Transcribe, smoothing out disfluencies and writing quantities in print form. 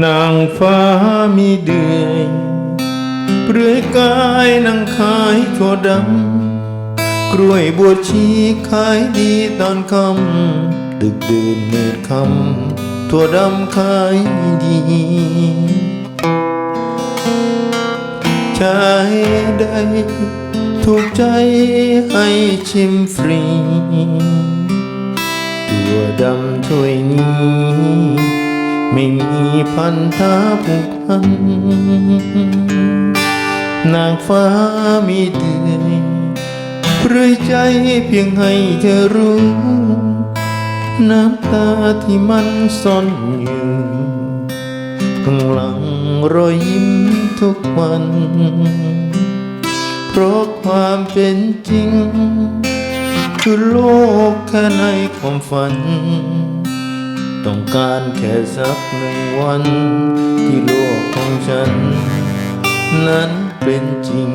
นางฟ้ามีเดือยเปลือยกายนางขายถั่วดำกล้วยบวชชีขายดีตอนค่ำดึกดื่นมืดค่ำถั่วดำขายดีชายใดถูกใจให้ชิมฟรีถั่วดำถ้วยนี้ไม่มีพันธะผูกพันนางฟ้ามีเดือยเปลือยใจเพียงให้เธอรู้น้ำตาที่มันซ่อนอยู่ข้างหลังรอยยิ้มทุกวันเพราะความเป็นจริงคือโลกแค่ในความฝันต้องการแค่สักหนึ่งวันที่โลกของฉันนั้นเป็นจริง